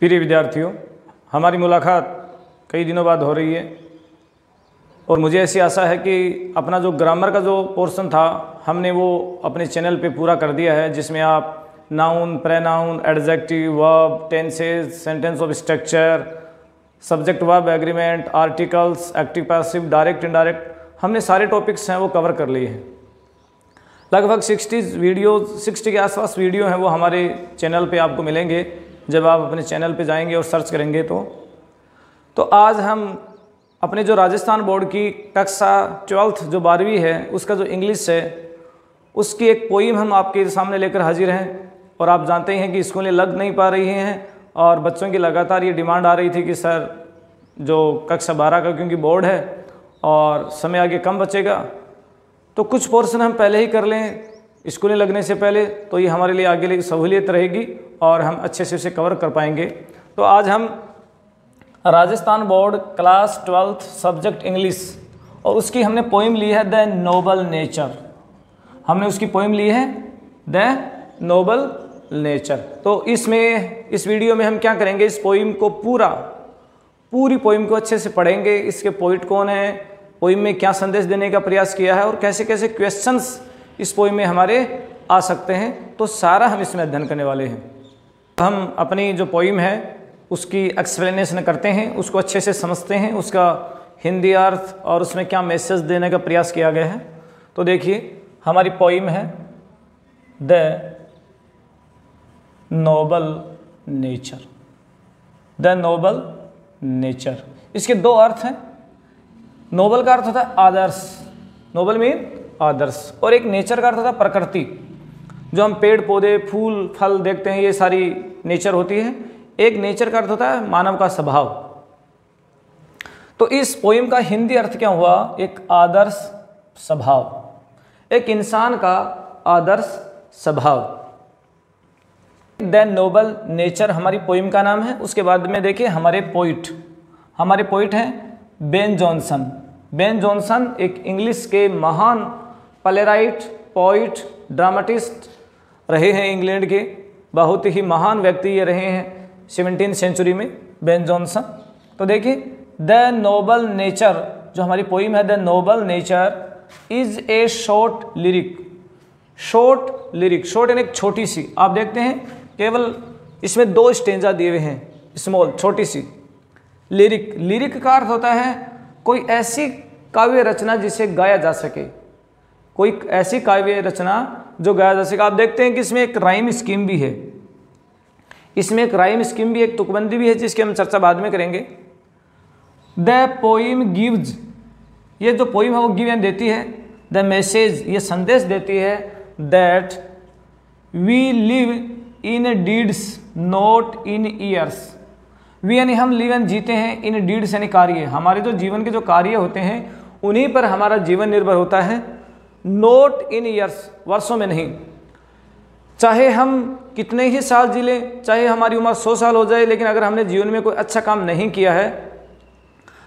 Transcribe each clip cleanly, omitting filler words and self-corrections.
प्रिय विद्यार्थियों, हमारी मुलाकात कई दिनों बाद हो रही है और मुझे ऐसी आशा है कि अपना जो ग्रामर का जो पोर्शन था हमने वो अपने चैनल पे पूरा कर दिया है, जिसमें आप noun, pronoun, adjective, verb, tenses, sentence of structure, subject verb agreement, articles, active passive, direct indirect, हमने सारे टॉपिक्स हैं वो कवर कर लिए हैं। लगभग 60 के आसपास वीडियो हैं वो हमारे चैनल पे आपको मिलेंगे जब आप अपने चैनल पे जाएंगे और सर्च करेंगे तो आज हम अपने जो राजस्थान बोर्ड की कक्षा 12th जो 12वीं है उसका जो इंग्लिश है उसकी एक पोइम हम आपके सामने लेकर हाजिर हैं। और आप जानते हैं कि स्कूलें लग नहीं पा रही हैं और बच्चों की लगातार ये डिमांड आ रही थी कि सर जो कक्षा 12 का क्योंकि बोर्ड है और समय आगे कम बचेगा तो कुछ पोर्शन हम पहले ही कर लें स्कूलें लगने से पहले, तो ये हमारे लिए आगे सहूलियत रहेगी और हम अच्छे से उसे कवर कर पाएंगे। तो आज हम Rajasthan board class 12th subject English और उसकी हमने पोइम ली है द नोबल नेचर। हमने उसकी पोइम ली है द नोबल नेचर। तो इस वीडियो में हम क्या करेंगे, इस पोइम को पूरी पोइम को अच्छे से पढ़ेंगे। इसके पोइट कौन है, पोइम में क्या संदेश देने का प्रयास किया है और कैसे कैसे क्वेश्चंस इस पोइम में हमारे आ सकते हैं, तो सारा हम इसमें अध्ययन करने वाले हैं। हम अपनी जो पोइम है उसकी एक्सप्लेनेशन करते हैं, उसको अच्छे से समझते हैं, उसका हिंदी अर्थ और उसमें क्या मैसेज देने का प्रयास किया गया है। तो देखिए हमारी पोइम है the Nobel nature. The Nobel nature, इसके दो अर्थ हैं। नोबल का अर्थ होता है आदर्श, नोबल मीन आदर्श, और एक नेचर का अर्थ होता है प्रकृति। जो हम पेड़ पौधे फूल फल देखते हैं ये सारी नेचर होती है। एक नेचर का अर्थ होता है मानव का स्वभाव। तो इस पोइम का हिंदी अर्थ क्या हुआ, एक आदर्श स्वभाव, एक इंसान का आदर्श स्वभाव। द नोबल नेचर हमारी पोइम का नाम है। उसके बाद में देखिए हमारे पोइट हैं बेन जॉनसन। बेन जॉनसन एक इंग्लिश के महान प्लेराइट, पोइट, ड्रामाटिस्ट रहे हैं। इंग्लैंड के बहुत ही महान व्यक्ति ये रहे हैं 17वीं सेंचुरी में, बेन जॉनसन। तो देखिए द नोबल नेचर जो हमारी पोइम है, the Nobel nature is a short lyric. Short यानी एक छोटी सी, आप देखते हैं केवल इसमें 2 स्टेंजा दिए हुए हैं, स्मॉल छोटी सी। लिरिक का अर्थ होता है कोई ऐसी काव्य रचना जिसे गाया जा सके, कोई ऐसी काव्य रचना जो गाया जा सके। आप देखते हैं कि इसमें एक राइम स्कीम भी है, एक तुकबंदी भी है जिसकी हम चर्चा बाद में करेंगे। द पोइम गिव्स, ये जो पोइम है वो गिव देती है द मैसेज, ये संदेश देती है that we live in deeds not in years. We यानी हम लिव एंड जीते हैं, इन डीड्स यानी कार्य, हमारे जो जीवन के जो कार्य होते हैं उन्हीं पर हमारा जीवन निर्भर होता है। नॉट इन ईयर्स, वर्षों में नहीं। चाहे हम कितने ही साल जी लें, चाहे हमारी उम्र 100 साल हो जाए, लेकिन अगर हमने जीवन में कोई अच्छा काम नहीं किया है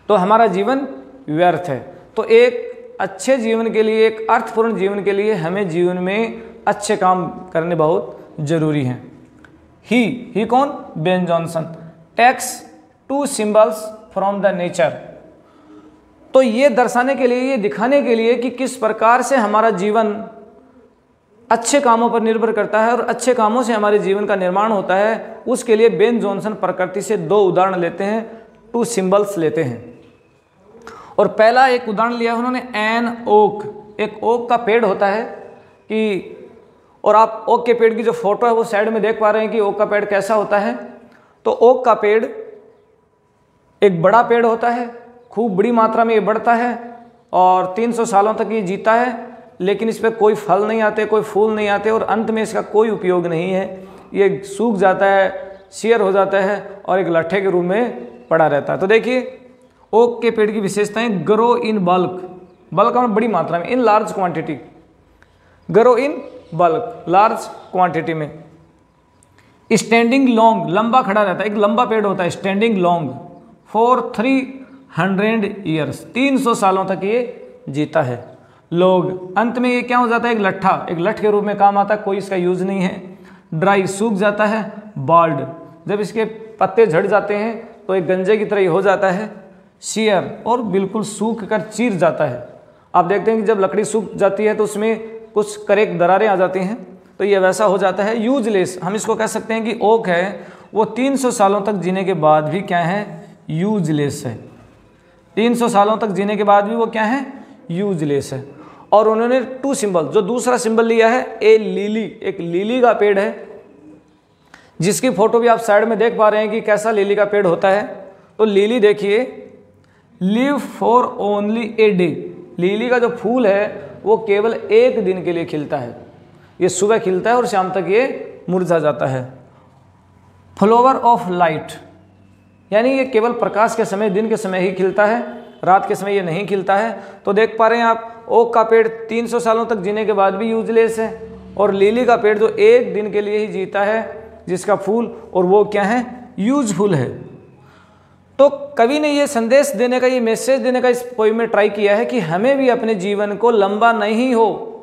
तो हमारा जीवन व्यर्थ है। तो एक अच्छे जीवन के लिए, एक अर्थपूर्ण जीवन के लिए हमें जीवन में अच्छे काम करने बहुत जरूरी हैं। ही कौन, Ben Jonson, takes 2 symbols from the nature. तो ये दर्शाने के लिए, ये दिखाने के लिए कि किस प्रकार से हमारा जीवन अच्छे कामों पर निर्भर करता है और अच्छे कामों से हमारे जीवन का निर्माण होता है, उसके लिए बेन जॉनसन प्रकृति से 2 उदाहरण लेते हैं, 2 सिंबल्स लेते हैं। और पहला एक उदाहरण लिया उन्होंने एन ओक। एक ओक का पेड़ होता है कि, और आप ओक के पेड़ की जो फोटो है वो साइड में देख पा रहे हैं कि ओक का पेड़ कैसा होता है। तो ओक का पेड़ एक बड़ा पेड़ होता है, खूब बड़ी मात्रा में ये बढ़ता है और 300 सालों तक ये जीता है, लेकिन इस पर कोई फल नहीं आते, कोई फूल नहीं आते और अंत में इसका कोई उपयोग नहीं है। ये सूख जाता है, शेयर हो जाता है और एक लट्ठे के रूप में पड़ा रहता है। तो देखिए ओक के पेड़ की विशेषताएं, ग्रो इन बल्क में बड़ी मात्रा में, in large quantity, grow in bulk large quantity में। स्टैंडिंग लॉन्ग, लंबा खड़ा रहता है, एक लंबा पेड़ होता है, स्टैंडिंग लॉन्ग फॉर 300 ईयर्स, 300 सालों तक ये जीता है। लोग, अंत में ये क्या हो जाता है, एक लठ के रूप में काम आता है, कोई इसका यूज नहीं है। ड्राई, सूख जाता है। बाल्ड, जब इसके पत्ते झड़ जाते हैं तो एक गंजे की तरह ही हो जाता है, शियर, और बिल्कुल सूख कर चीर जाता है। आप देखते हैं कि जब लकड़ी सूख जाती है तो उसमें कुछ करेक दरारें आ जाती हैं, तो ये वैसा हो जाता है। यूजलेस, हम इसको कह सकते हैं कि ओक है वो 300 सालों तक जीने के बाद भी क्या है, यूजलेस है। 300 सालों तक जीने के बाद भी वो क्या है, यूजलेस है। और उन्होंने 2 सिंबल, जो दूसरा सिंबल लिया है ए लिली, एक लिली का पेड़ है जिसकी फोटो भी आप साइड में देख पा रहे हैं कि कैसा लिली का पेड़ होता है। तो लिली देखिए, live for only a day, lily का जो फूल है वो केवल 1 दिन के लिए खिलता है। ये सुबह खिलता है और शाम तक ये मुरझा जाता है। फ्लावर ऑफ लाइट, यानी ये केवल प्रकाश के समय, दिन के समय ही खिलता है, रात के समय ये नहीं खिलता है। तो देख पा रहे हैं आप, ओक का पेड़ 300 सालों तक जीने के बाद भी यूजलेस है, और लिली का पेड़ जो 1 दिन के लिए ही जीता है, जिसका फूल और वो क्या है, यूजफुल है। तो कवि ने ये संदेश देने का, ये मैसेज देने का इस पोइम में ट्राई किया है कि हमें भी अपने जीवन को लंबा नहीं हो,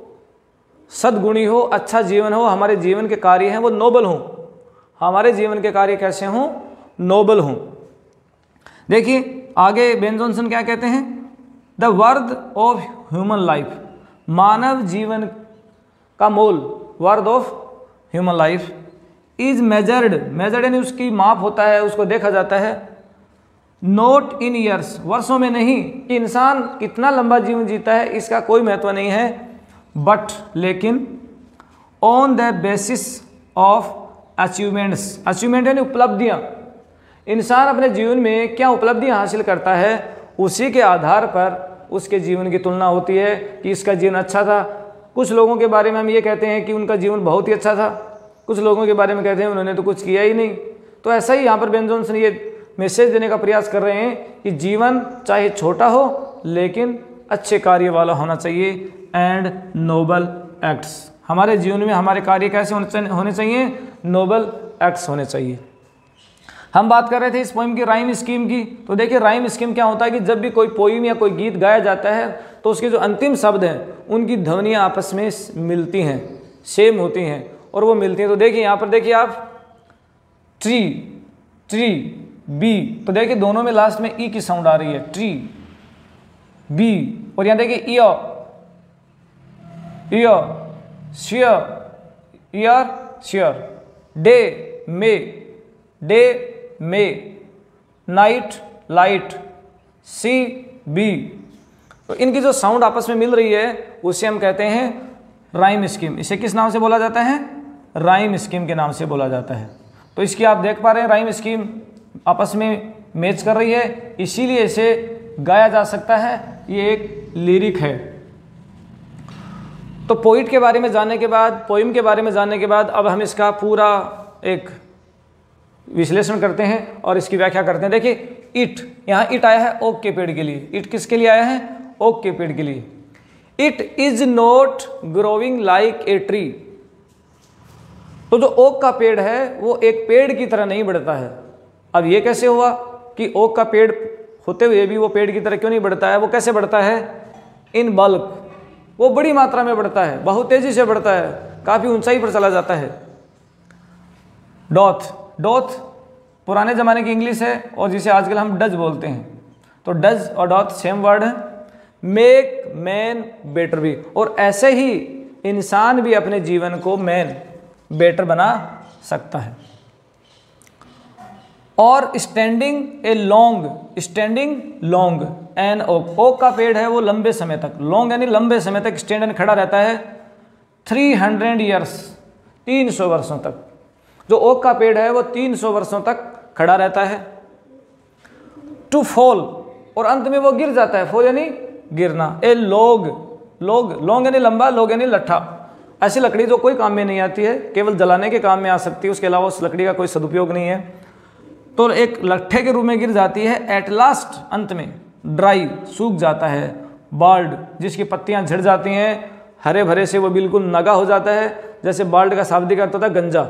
सद्गुणी हो, अच्छा जीवन हो, हमारे जीवन के कार्य हैं वो नोबल हों, हमारे जीवन के कार्य कैसे हों, नोबल हों। देखिए आगे बेन जॉनसन क्या कहते हैं, the worth of human life, मानव जीवन का मोल, worth of human life is measured, measured यानी उसकी माप होता है, उसको देखा जाता है, नोट इन ईयर्स, वर्षों में नहीं, कि इंसान कितना लंबा जीवन जीता है इसका कोई महत्व नहीं है, बट लेकिन on the basis of achievements, achievement यानी उपलब्धियां, इंसान अपने जीवन में क्या उपलब्धियां हासिल करता है उसी के आधार पर उसके जीवन की तुलना होती है कि इसका जीवन अच्छा था। कुछ लोगों के बारे में हम ये कहते हैं कि उनका जीवन बहुत ही अच्छा था, कुछ लोगों के बारे में कहते हैं उन्होंने तो कुछ किया ही नहीं। तो ऐसा ही यहाँ पर बेन जॉनसन ये मैसेज देने का प्रयास कर रहे हैं कि जीवन चाहे छोटा हो लेकिन अच्छे कार्य वाला होना चाहिए, एंड नोबल एक्ट्स, हमारे जीवन में हमारे कार्य कैसे होने चाहिए, नोबल एक्ट्स होने चाहिए। हम बात कर रहे थे इस पोइम की राइम स्कीम की। तो देखिए राइम स्कीम क्या होता है कि जब भी कोई पोइम या कोई गीत गाया जाता है तो उसके जो अंतिम शब्द हैं उनकी ध्वनियाँ आपस में मिलती हैं, सेम होती हैं और वो मिलती हैं। तो देखिए यहाँ पर देखिए आप, ट्री, ट्री, बी, तो देखिए दोनों में लास्ट में ई की साउंड आ रही है, ट्री, बी, और यहाँ देखिए year, share, year, share, day, में, नाइट, लाइट, सी, बी। तो इनकी जो साउंड आपस में मिल रही है उसे हम कहते हैं राइम स्कीम। इसे किस नाम से बोला जाता है, राइम स्कीम के नाम से बोला जाता है। तो इसकी आप देख पा रहे हैं राइम स्कीम आपस में मैच कर रही है, इसीलिए इसे गाया जा सकता है, ये एक लिरिक है। तो पोइट के बारे में जानने के बाद, पोइम के बारे में जानने के बाद अब हम इसका पूरा एक विश्लेषण करते हैं और इसकी व्याख्या करते हैं। देखिए इट, यहाँ इट आया है ओक के पेड़ के लिए, इट किसके लिए आया है, ओक के पेड़ के लिए। It is not growing like a tree, तो जो ओक का पेड़ है वो एक पेड़ की तरह नहीं बढ़ता है। अब ये कैसे हुआ कि ओक का पेड़ होते हुए भी वो पेड़ की तरह क्यों नहीं बढ़ता है, वो कैसे बढ़ता है, इन बल्क, वो बड़ी मात्रा में बढ़ता है, बहुत तेजी से बढ़ता है, काफी ऊंचाई पर चला जाता है। डॉथ, डॉथ पुराने ज़माने की इंग्लिश है और जिसे आजकल हम डज बोलते हैं। तो डज और डॉथ सेम वर्ड है। मेक मैन बेटर भी, और ऐसे ही इंसान भी अपने जीवन को मैन बेटर बना सकता है। और standing a long, standing long an oak, oak का पेड़ है वो लंबे समय तक, लॉन्ग यानी लंबे समय तक स्टैंड एंड खड़ा रहता है, 300 ईयर्स, 300 वर्षों तक। जो ओक का पेड़ है वो 300 वर्षों तक खड़ा रहता है। टू फॉल, और अंत में वो गिर जाता है, फॉल यानी गिरना। ए लॉग, लॉन्ग यानी लंबा, लॉग यानी लट्ठा, ऐसी लकड़ी जो कोई काम में नहीं आती है, केवल जलाने के काम में आ सकती है, उसके अलावा उस लकड़ी का कोई सदुपयोग नहीं है, तो एक लट्ठे के रूप में गिर जाती है। एट लास्ट, अंत में ड्राई, सूख जाता है। बाल्ड, जिसकी पत्तियां झड़ जाती हैं, हरे भरे से वो बिल्कुल नगा हो जाता है, जैसे बाल्ड का शाब्दिक अर्थ होता है गंजा।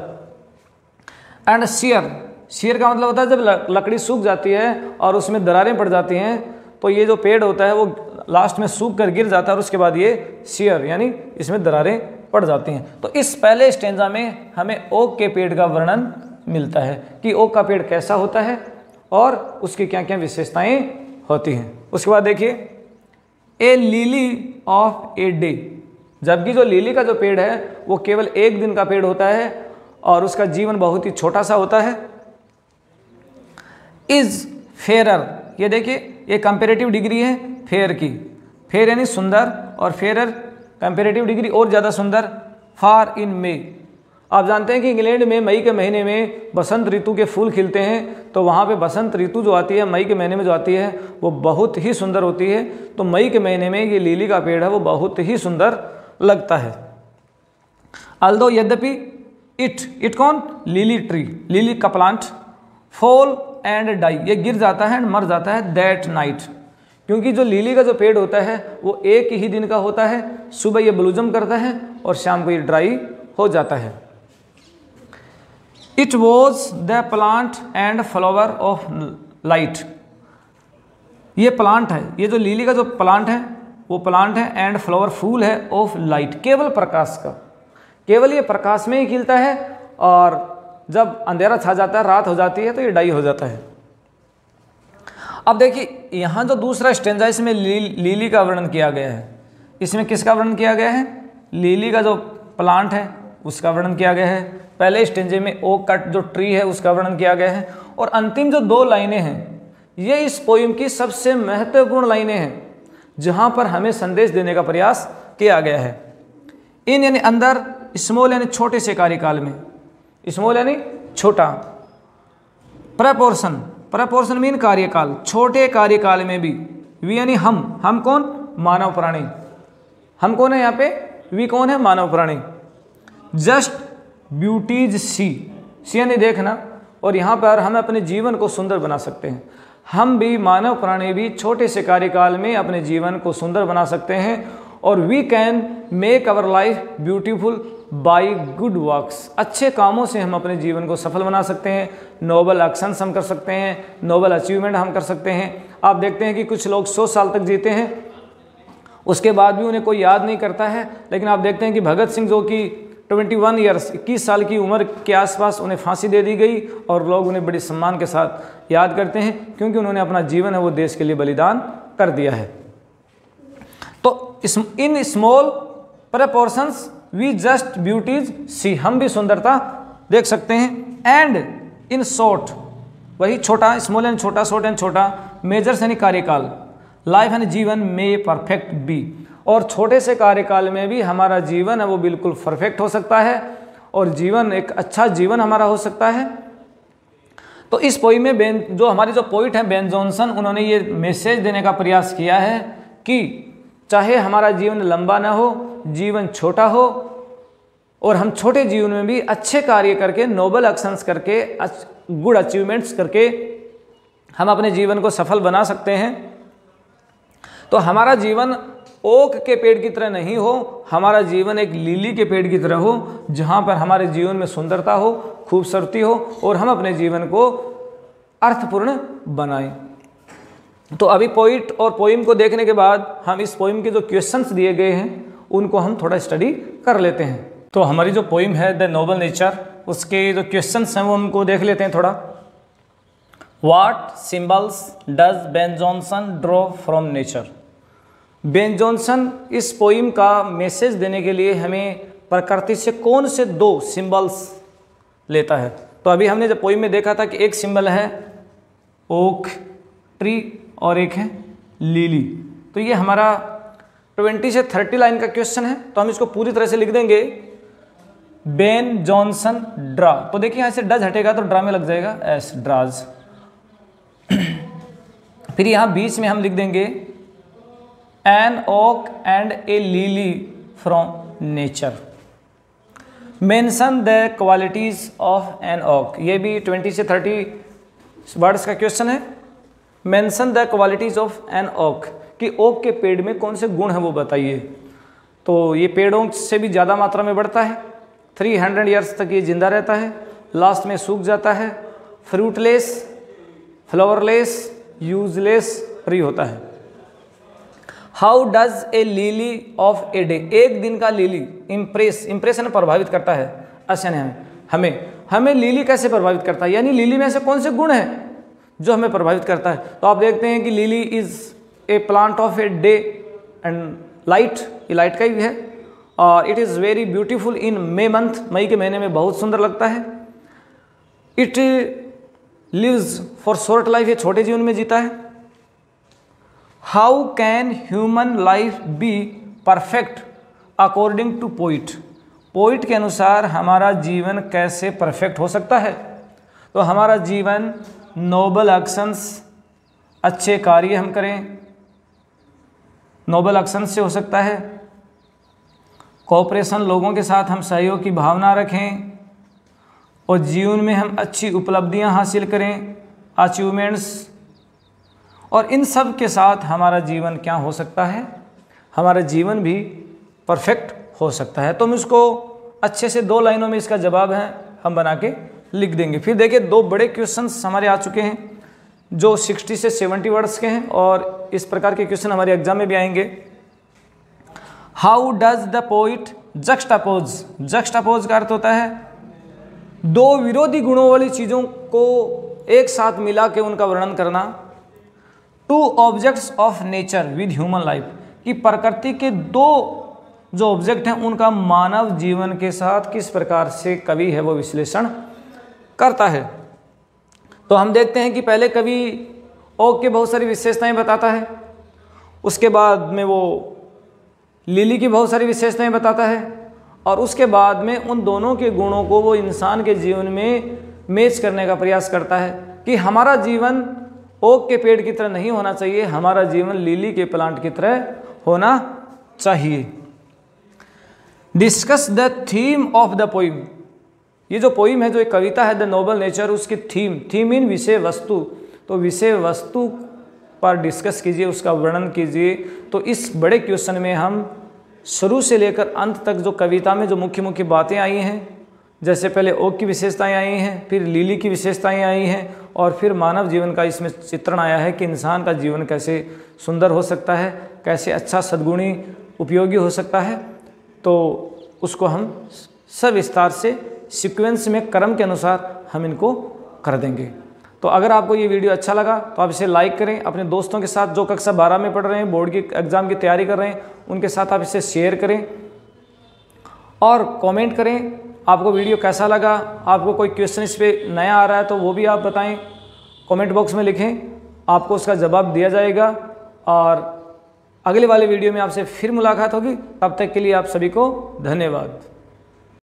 एंड शियर, शियर का मतलब होता है जब लकड़ी सूख जाती है और उसमें दरारें पड़ जाती हैं, तो ये जो पेड़ होता है वो लास्ट में सूख कर गिर जाता है और उसके बाद ये शियर यानी इसमें दरारें पड़ जाती हैं। तो इस पहले स्टेंजा में हमें ओक के पेड़ का वर्णन मिलता है कि ओक का पेड़ कैसा होता है और उसकी क्या क्या विशेषताएं होती हैं। उसके बाद देखिए ए लिली ऑफ ए डे, जबकि जो लिली का जो पेड़ है वो केवल एक दिन का पेड़ होता है और उसका जीवन बहुत ही छोटा सा होता है। इज फेयर, ये देखिए ये कंपेरेटिव डिग्री है फेयर की, फेयर यानी सुंदर और फेयरर कंपेरेटिव डिग्री और ज़्यादा सुंदर। फार इन मई, आप जानते हैं कि इंग्लैंड में मई के महीने में बसंत ऋतु के फूल खिलते हैं, तो वहाँ पे बसंत ऋतु जो आती है मई के महीने में जो आती है वो बहुत ही सुंदर होती है। तो मई के महीने में ये लिली का पेड़ है वो बहुत ही सुंदर लगता है। अल्दो यद्यपि इट कौन, लिली ट्री, लिली का प्लांट, फॉल एंड डाई, ये गिर जाता है एंड मर जाता है दैट नाइट, क्योंकि जो लिली का जो पेड़ होता है वो एक ही दिन का होता है, सुबह ये ब्लूजम करता है और शाम को ये ड्राई हो जाता है। It was the plant and flower of light, ये प्लांट है, ये जो लिली का जो प्लांट है वो प्लांट है एंड फ्लावर फूल है ऑफ लाइट, केवल प्रकाश का, केवल ये प्रकाश में ही खिलता है और जब अंधेरा छा जाता है, रात हो जाती है तो ये डाई हो जाता है। अब देखिए यहाँ जो दूसरा स्टेंजा इसमें लिली का वर्णन किया गया है, इसमें किसका वर्णन किया गया है, लिली का जो प्लांट है उसका वर्णन किया गया है। पहले स्टेंजे में ओक का जो ट्री है उसका वर्णन किया गया है और अंतिम जो दो लाइनें हैं ये इस पोइम की सबसे महत्वपूर्ण लाइनें हैं जहाँ पर हमें संदेश देने का प्रयास किया गया है। इन यानी अंदर, स्मॉल यानी छोटे से कार्यकाल में, स्मॉल यानी छोटा, प्रपोर्शन, प्रपोर्शन मीन कार्यकाल, छोटे कार्यकाल में भी, वी यानी हम कौन, मानव प्राणी, हम कौन है यहाँ पे, वी कौन है, मानव प्राणी। जस्ट ब्यूटीज सी यानी देखना, और यहाँ पर हम अपने जीवन को सुंदर बना सकते हैं। हम भी, मानव प्राणी भी छोटे से कार्यकाल में अपने जीवन को सुंदर बना सकते हैं और we can make our life beautiful by good works, अच्छे कामों से हम अपने जीवन को सफल बना सकते हैं, नोबल एक्शंस हम कर सकते हैं, नोबल अचीवमेंट हम कर सकते हैं। आप देखते हैं कि कुछ लोग 100 साल तक जीते हैं, उसके बाद भी उन्हें कोई याद नहीं करता है, लेकिन आप देखते हैं कि भगत सिंह जो कि 21 ईयर्स 21 साल की उम्र के आसपास उन्हें फांसी दे दी गई और लोग उन्हें बड़े सम्मान के साथ याद करते हैं क्योंकि उन्होंने अपना जीवन है वो देश के लिए बलिदान कर दिया है। तो in small proportions we just beauties see, हम भी सुंदरता देख सकते हैं। एंड इन शॉर्ट, वही छोटा, स्मॉल एंड छोटा, शॉर्ट एंड छोटा, मेजर्स यानी कार्यकाल, लाइफ यानी जीवन में परफेक्ट बी, और छोटे से कार्यकाल में भी हमारा जीवन है वो बिल्कुल परफेक्ट हो सकता है और जीवन एक अच्छा जीवन हमारा हो सकता है। तो इस पोइम में जो हमारे जो पोइट हैं बेन जॉनसन, उन्होंने ये मैसेज देने का प्रयास किया है कि चाहे हमारा जीवन लंबा ना हो, जीवन छोटा हो, और हम छोटे जीवन में भी अच्छे कार्य करके, नोबल एक्शंस करके, गुड अचीवमेंट्स करके हम अपने जीवन को सफल बना सकते हैं। तो हमारा जीवन ओक के पेड़ की तरह नहीं हो, हमारा जीवन एक लिली के पेड़ की तरह हो जहाँ पर हमारे जीवन में सुंदरता हो, खूबसूरती हो और हम अपने जीवन को अर्थपूर्ण बनाएं। तो अभी पोइट और पोइम को देखने के बाद हम इस पोइम के जो क्वेश्चंस दिए गए हैं उनको हम थोड़ा स्टडी कर लेते हैं। तो हमारी जो पोइम है द नोबल नेचर, उसके जो क्वेश्चंस हैं वो हमको देख लेते हैं थोड़ा। What symbols does Ben Jonson draw from nature. Ben Jonson इस पोइम का मैसेज देने के लिए हमें प्रकृति से कौन से 2 सिंबल्स लेता है। तो अभी हमने जब पोइम में देखा था कि एक सिंबल है ओक ट्री और एक है लिली, तो ये हमारा 20 से 30 लाइन का क्वेश्चन है। तो हम इसको पूरी तरह से लिख देंगे बेन जॉनसन ड्रा। तो देखिए यहाँ से डज हटेगा तो ड्रा में लग जाएगा एस, ड्राज। फिर यहाँ बीच में हम लिख देंगे an oak and a lily from nature. Mention the qualities of an oak, ये भी 20 से 30 वर्ड्स का क्वेश्चन है। Mention the qualities of an oak, कि ओक के पेड़ में कौन से गुण हैं वो बताइए। तो ये पेड़ों से भी ज़्यादा मात्रा में बढ़ता है, 300 ईयर्स तक ये जिंदा रहता है, लास्ट में सूख जाता है, फ्रूटलेस, फ्लावरलेस, यूजलेस ट्री होता है। How does a lily of a day, एक दिन का लिली इम्प्रेशन प्रभावित करता है, असन हमें। हमें लिली कैसे प्रभावित करता है, यानी लिली में ऐसे कौन से गुण हैं जो हमें प्रभावित करता है। तो आप देखते हैं कि lily is a plant of a day and light, ये लाइट का ही है, और it is very beautiful in May month, मई के महीने में बहुत सुंदर लगता है। It lives for short life, ये छोटे जीवन में जीता है। How can human life be perfect according to poet, poet के अनुसार हमारा जीवन कैसे परफेक्ट हो सकता है। तो हमारा जीवन नोबल एक्शंस, अच्छे कार्य हम करें, नोबल एक्शंस से हो सकता है। कोऑपरेशन, लोगों के साथ हम सहयोग की भावना रखें, और जीवन में हम अच्छी उपलब्धियां हासिल करें, अचीवमेंट्स, और इन सब के साथ हमारा जीवन क्या हो सकता है, हमारा जीवन भी परफेक्ट हो सकता है। तो हम इसको अच्छे से 2 लाइनों में इसका जवाब है हम बना के लिख देंगे। फिर देखिए 2 बड़े क्वेश्चंस हमारे आ चुके हैं जो 60 से 70 वर्ड्स के हैं, और इस प्रकार के क्वेश्चन हमारे एग्जाम में भी आएंगे। हाउ डज द पोइट जक्सटापोज, जक्सटापोज का अर्थ होता है 2 विरोधी गुणों वाली चीज़ों को एक साथ मिला के उनका वर्णन करना। 2 objects of nature with human life, कि प्रकृति के 2 जो ऑब्जेक्ट हैं उनका मानव जीवन के साथ किस प्रकार से कवि है वो विश्लेषण करता है। तो हम देखते हैं कि पहले कवि ओक की बहुत सारी विशेषताएं बताता है, उसके बाद में वो लिली की बहुत सारी विशेषताएं बताता है, और उसके बाद में उन दोनों के गुणों को वो इंसान के जीवन में मैच करने का प्रयास करता है कि हमारा जीवन ओक के पेड़ की तरह नहीं होना चाहिए, हमारा जीवन लिली के प्लांट की तरह होना चाहिए। Discuss the theme of the poem, ये जो पोइम है, जो एक कविता है द नोबल नेचर, उसकी थीम इन विषय वस्तु, तो विषय वस्तु पर डिस्कस कीजिए, उसका वर्णन कीजिए। तो इस बड़े क्वेश्चन में हम शुरू से लेकर अंत तक जो कविता में जो मुख्य मुख्य बातें आई हैं, जैसे पहले ओक की विशेषताएं आई हैं, फिर लिली की विशेषताएं आई हैं, और फिर मानव जीवन का इसमें चित्रण आया है कि इंसान का जीवन कैसे सुंदर हो सकता है, कैसे अच्छा सद्गुणी उपयोगी हो सकता है। तो उसको हम सविस्तार से सीक्वेंस में क्रम के अनुसार हम इनको कर देंगे। तो अगर आपको ये वीडियो अच्छा लगा तो आप इसे लाइक करें, अपने दोस्तों के साथ जो कक्षा 12 में पढ़ रहे हैं, बोर्ड की एग्ज़ाम की तैयारी कर रहे हैं, उनके साथ आप इसे शेयर करें, और कमेंट करें आपको वीडियो कैसा लगा। आपको कोई क्वेश्चन इस पर नया आ रहा है तो वो भी आप बताएं, कमेंट बॉक्स में लिखें, आपको उसका जवाब दिया जाएगा। और अगले वाले वीडियो में आपसे फिर मुलाकात होगी, तब तक के लिए आप सभी को धन्यवाद।